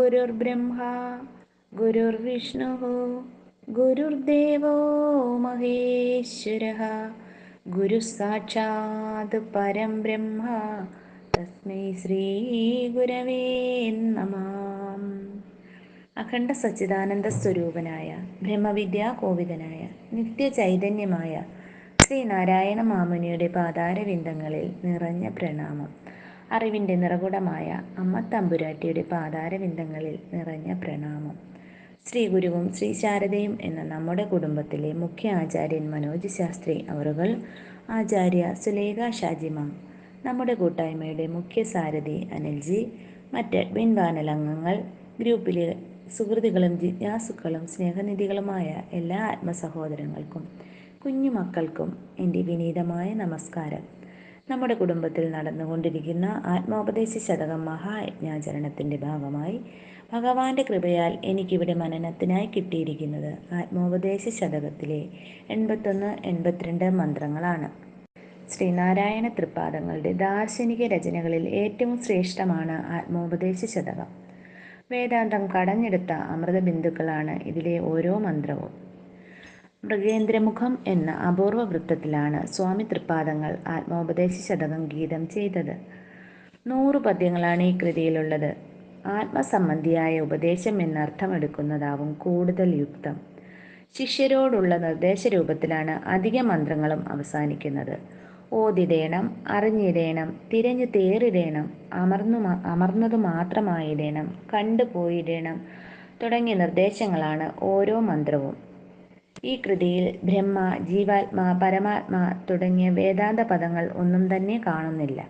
ഗുരുർബ്രഹ്മാ ഗുരുർവിഷ്ണുഃ ഗുരുർദേവോ മഹേശ്വരഃ ഗുരു സാക്ഷാത് പരം ബ്രഹ്മ തസ്മൈ ശ്രീ ഗുരവേ നമഃ. അഖണ്ഡ സച്ചിദാനന്ദ സ്വരൂപനായ ബ്രഹ്മവിദ്യാ കോവിദനായ നിത്യചൈതന്യമായ ശ്രീനാരായണ മാമുനിയുടെ പാതാരവിന്ദങ്ങളിൽ നിറഞ്ഞ പ്രണാമം. അറിവിൻ്റെ നിറകുടമായ അമ്മ തമ്പുരാട്ടിയുടെ പാതാരവിന്ദങ്ങളിൽ നിറഞ്ഞ പ്രണാമം. ശ്രീ ഗുരുവും ശ്രീ ശാരദയും എന്ന നമ്മുടെ കുടുംബത്തിലെ മുഖ്യ ആചാര്യൻ മനോജ് ശാസ്ത്രി അവറുകൾ, ആചാര്യ സുലേഖ ഷാജിമാം, നമ്മുടെ കൂട്ടായ്മയുടെ മുഖ്യ സാരഥി അനിൽജി, മറ്റ് അഡ്മിൻ പാനൽ അംഗങ്ങൾ, ഗ്രൂപ്പിലെ സുഹൃത്തുക്കളും ജിജ്ഞാസുക്കളും സ്നേഹനിധികളുമായ എല്ലാ ആത്മസഹോദരങ്ങൾക്കും കുഞ്ഞുമക്കൾക്കും എൻ്റെ വിനീതമായ നമസ്കാരം. നമ്മുടെ കുടുംബത്തിൽ നടന്നുകൊണ്ടിരിക്കുന്ന ആത്മോപദേശ ശതകം മഹായജ്ഞാചരണത്തിൻ്റെ ഭാഗമായി ഭഗവാന്റെ കൃപയാൽ എനിക്കിവിടെ മനനത്തിനായി കിട്ടിയിരിക്കുന്നത് ആത്മോപദേശ ശതകത്തിലെ 81, 82 മന്ത്രങ്ങളാണ്. ശ്രീനാരായണ തൃപ്പാദങ്ങളുടെ ദാർശനിക രചനകളിൽ ഏറ്റവും ശ്രേഷ്ഠമാണ് ആത്മോപദേശ ശതകം. വേദാന്തം കടഞ്ഞെടുത്ത അമൃതബിന്ദുക്കളാണ് ഇതിലെ ഓരോ മന്ത്രവും. മൃഗേന്ദ്രമുഖം എന്ന അപൂർവ വൃത്തത്തിലാണ് സ്വാമി തൃപ്പാദങ്ങൾ ആത്മോപദേശ ശതകം ഗീതം ചെയ്തത്. 100 പദ്യങ്ങളാണ് ഈ കൃതിയിലുള്ളത്. ആത്മസംബന്ധിയായ ഉപദേശം എന്നർത്ഥമെടുക്കുന്നതാവും കൂടുതൽ യുക്തം. ശിഷ്യരോടുള്ള നിർദ്ദേശരൂപത്തിലാണ് അധിക മന്ത്രങ്ങളും അവസാനിക്കുന്നത്. ഓതിടേണം, അറിഞ്ഞിടേണം, തിരഞ്ഞു തേറിടേണം, അമർന്നതു മാത്രമായിടേണം, കണ്ടുപോയിടേണം തുടങ്ങിയ നിർദ്ദേശങ്ങളാണ് ഓരോ മന്ത്രവും. ഈ കൃതിയിൽ ബ്രഹ്മ, ജീവാത്മാ, പരമാത്മാ തുടങ്ങിയ വേദാന്ത പദങ്ങൾ ഒന്നും തന്നെ കാണുന്നില്ല.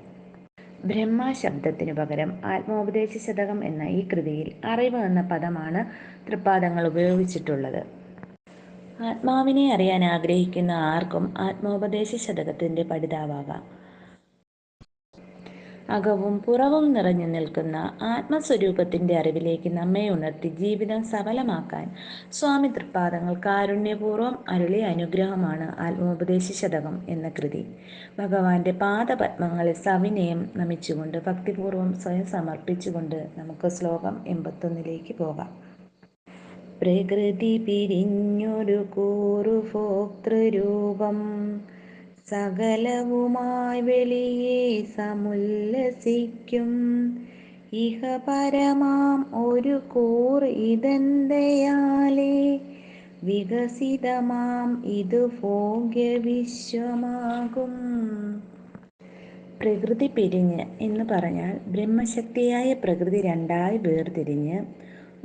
ബ്രഹ്മ ശബ്ദത്തിനു പകരം ആത്മോപദേശ ശതകം എന്ന ഈ കൃതിയിൽ അറിവ് എന്ന പദമാണ് തൃപ്പാദങ്ങൾ ഉപയോഗിച്ചിട്ടുള്ളത്. ആത്മാവിനെ അറിയാൻ ആഗ്രഹിക്കുന്ന ആർക്കും ആത്മോപദേശ ശതകത്തിൻ്റെ പഠിതാവാകാം. അകവും പുറവും നിറഞ്ഞു നിൽക്കുന്ന ആത്മസ്വരൂപത്തിൻ്റെ അറിവിലേക്ക് നമ്മെ ഉണർത്തി ജീവിതം സഫലമാക്കാൻ സ്വാമി തൃപ്പാദങ്ങൾ കാരുണ്യപൂർവ്വം അരുളിയ അനുഗ്രഹമാണ് ആത്മോപദേശ ശതകം എന്ന കൃതി. ഭഗവാന്റെ പാദപത്മങ്ങളിൽ സവിനയം നമിച്ചുകൊണ്ട് ഭക്തിപൂർവ്വം സ്വയം സമർപ്പിച്ചുകൊണ്ട് നമുക്ക് ശ്ലോകം 81 പോകാം. പ്രകൃതി പിരിഞ്ഞൊരു കൂറു ഭോക്തൃരൂപം സകലവുമായി വെളിയെ സമുല്ലസിക്കും ഇഹ പരമാം ഒരു കൂർ ഇതെന്തയാലേ വികസിതമാം ഇത് ഭോഗ്യ വിശ്വമാകും. പ്രകൃതി പിരിഞ്ഞ് എന്ന് പറഞ്ഞാൽ ബ്രഹ്മശക്തിയായ പ്രകൃതി രണ്ടായി വേർതിരിഞ്ഞ്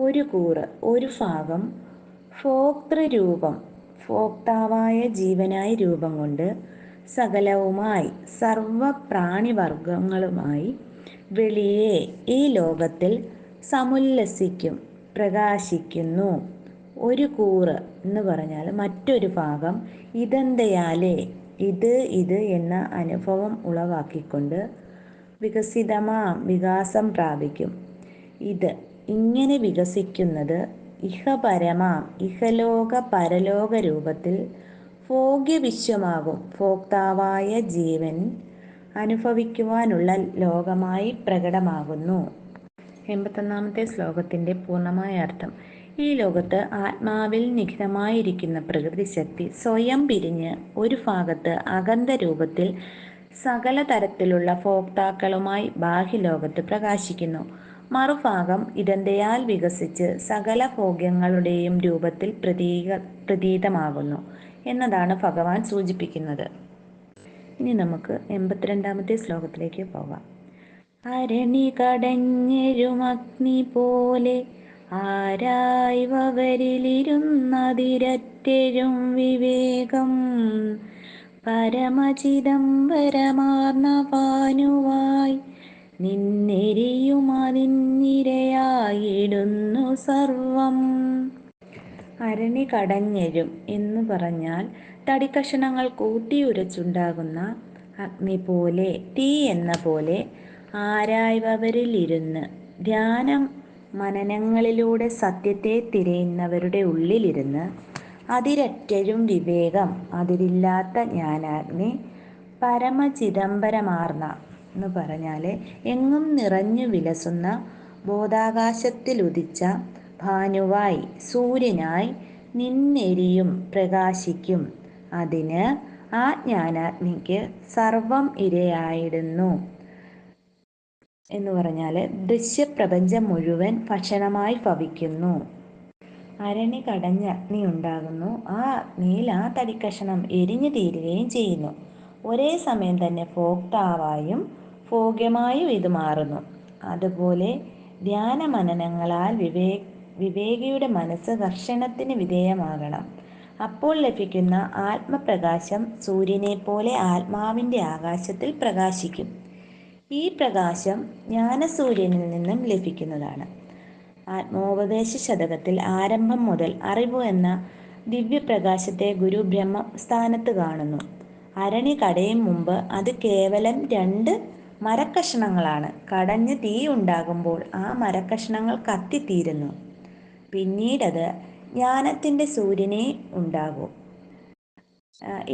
ഒരു കൂറ്, ഒരു ഭാഗം ഭോക്തൃരൂപം, ഭോക്താവായ ജീവനായ രൂപം കൊണ്ട് സകലവുമായി സർവപ്രാണിവർഗങ്ങളുമായി വെളിയെ ഈ ലോകത്തിൽ സമുല്ലസിക്കും, പ്രകാശിക്കുന്നു. ഒരു കൂറ് എന്ന് പറഞ്ഞാൽ മറ്റൊരു ഭാഗം ഇതെന്തയാലേ ഇത് എന്ന അനുഭവം ഉളവാക്കിക്കൊണ്ട് വികസിതമാം വികാസം പ്രാപിക്കും. ഇത് ഇങ്ങനെ വികസിക്കുന്നത് ഇഹപരമാം ഇഹലോക പരലോക രൂപത്തിൽ ഭോഗ്യവിശ്വമാകും, ഭോക്താവായ ജീവൻ അനുഭവിക്കുവാനുള്ള ലോകമായി പ്രകടമാകുന്നു. 81 ശ്ലോകത്തിൻ്റെ പൂർണ്ണമായ അർത്ഥം: ഈ ലോകത്ത് ആത്മാവിൽ നിഹിതമായിരിക്കുന്ന പ്രകൃതി ശക്തി സ്വയം പിരിഞ്ഞ് ഒരു ഭാഗത്ത് അകന്ത രൂപത്തിൽ സകല തരത്തിലുള്ള ഭോക്താക്കളുമായി ബാഹ്യലോകത്ത് പ്രകാശിക്കുന്നു. മറുഭാഗം ഇതെന്തയാൽ വികസിച്ച് സകല ഭോഗ്യങ്ങളുടെയും രൂപത്തിൽ പ്രതീതമാകുന്നു എന്നതാണ് ഭഗവാൻ സൂചിപ്പിക്കുന്നത്. ഇനി നമുക്ക് 82 ശ്ലോകത്തിലേക്ക് പോകാം. അരണി കടഞ്ഞെരുമഗ്നി പോലെ ആരായ്വകരിലിരുന്നതിരറ്റെഴും വിവേകം പരമചിദംബരമാർന്ന ഭാനുവായി നിന്നെരിയുമതിന്നിരയായിടുന്നു സർവം. അരണി കടഞ്ഞെഴും എന്ന് പറഞ്ഞാൽ തടിക്കഷണങ്ങൾ കൂട്ടിയുരച്ചുണ്ടാകുന്ന അഗ്നി പോലെ, തീ എന്ന പോലെ ആരായ്വരിലിരുന്ന് ധ്യാനം മനനങ്ങളിലൂടെ സത്യത്തെ തിരയുന്നവരുടെ ഉള്ളിലിരുന്ന് അതിരറ്റഴും വിവേകം, അതിരില്ലാത്ത ജ്ഞാനാഗ്നി, പരമചിദംബരമാർന്ന എന്ന് പറഞ്ഞാൽ എങ്ങും നിറഞ്ഞു വിലസുന്ന ബോധാകാശത്തിലുദിച്ച ഭാനുവായി സൂര്യനായി നിന്നെരിയും പ്രകാശിക്കും. അതിന് ആ ജ്ഞാനാഗ്നിക്ക് സർവം ഇരയായിടുന്നു എന്ന് പറഞ്ഞാൽ ദൃശ്യപ്രപഞ്ചം മുഴുവൻ ഭക്ഷണമായി ഭവിക്കുന്നു. അരണി കടഞ്ഞ് അഗ്നി ഉണ്ടാകുന്നു. ആ അഗ്നിയിൽ ആ തടിക്കഷണം എരിഞ്ഞു തീരുകയും ചെയ്യുന്നു. ഒരേ സമയം തന്നെ ഭോക്താവായും ഭോഗ്യമായും ഇത് മാറുന്നു. അതുപോലെ ധ്യാനമനനങ്ങളാൽ വിവേകിയുടെ മനസ്സ് ഘർഷണത്തിന് വിധേയമാകണം. അപ്പോൾ ലഭിക്കുന്ന ആത്മപ്രകാശം സൂര്യനെപ്പോലെ ആത്മാവിൻ്റെ ആകാശത്തിൽ പ്രകാശിക്കും. ഈ പ്രകാശം ജ്ഞാനസൂര്യനിൽ നിന്നും ലഭിക്കുന്നതാണ്. ആത്മോപദേശ ശതകത്തിൽ ആരംഭം മുതൽ അറിവ് എന്ന ദിവ്യപ്രകാശത്തെ ഗുരു ബ്രഹ്മസ്ഥാനത്ത് കാണുന്നു. അരണി കടയും മുമ്പ് അത് കേവലം 2 മരക്കഷണങ്ങളാണ്. കടഞ്ഞ് തീ ഉണ്ടാകുമ്പോൾ ആ മരക്കഷണങ്ങൾ കത്തിത്തീരുന്നു. പിന്നീടത് ജ്ഞാനത്തിൻ്റെ സൂര്യനെ ഉണ്ടാകും.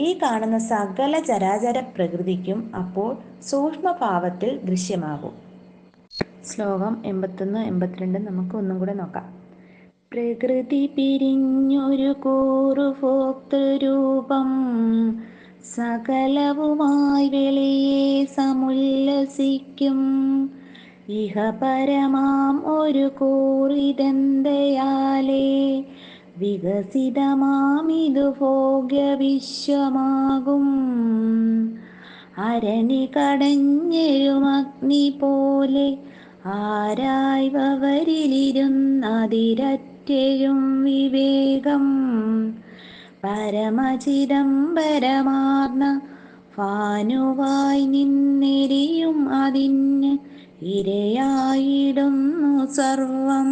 ഈ കാണുന്ന സകല ചരാചര പ്രകൃതിക്കും അപ്പോൾ സൂക്ഷ്മഭാവത്തിൽ ദൃശ്യമാകും. ശ്ലോകം 81, 82 നമുക്ക് ഒന്നും കൂടെ നോക്കാം. പ്രകൃതി പിരിഞ്ഞൊരു കൂറു ഭോക്തൃരൂപം സകലവുമായി വെളിയെ സമുല്ലസിക്കും. ഇഹ പരമാം ഒരു കൂറിതെന്തയാലേ വികസിതമാമിതു ഭോഗ്യ വിശ്വമാകും. അരണി കടഞ്ഞെരുമഗ്നി പോലെ ആരായ്വരിലിരുന്നതിരറ്റെഴും വിവേകം പരമചിദംബരമാർന്ന ഭാനുവായി നിന്നെരിയും അതിന് ഇരയായിടുന്നു സർവം.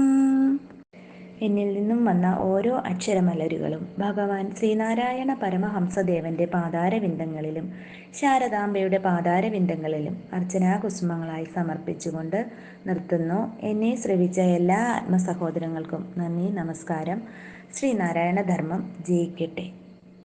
എന്നിൽ നിന്നും വന്ന ഓരോ അക്ഷരമലരുകളും ഭഗവാൻ ശ്രീനാരായണ പരമഹംസദേവന്റെ പാതാരവിന്ദങ്ങളിലും ശാരദാംബയുടെ പാതാരവിന്ദങ്ങളിലും അർച്ചനാകുസുമങ്ങളായി സമർപ്പിച്ചുകൊണ്ട് നിർത്തുന്നു. എന്നെ ശ്രവിച്ച എല്ലാ ആത്മസഹോദരങ്ങൾക്കും നന്ദി, നമസ്കാരം. ശ്രീനാരായണ ധർമ്മം ജയിക്കട്ടെ.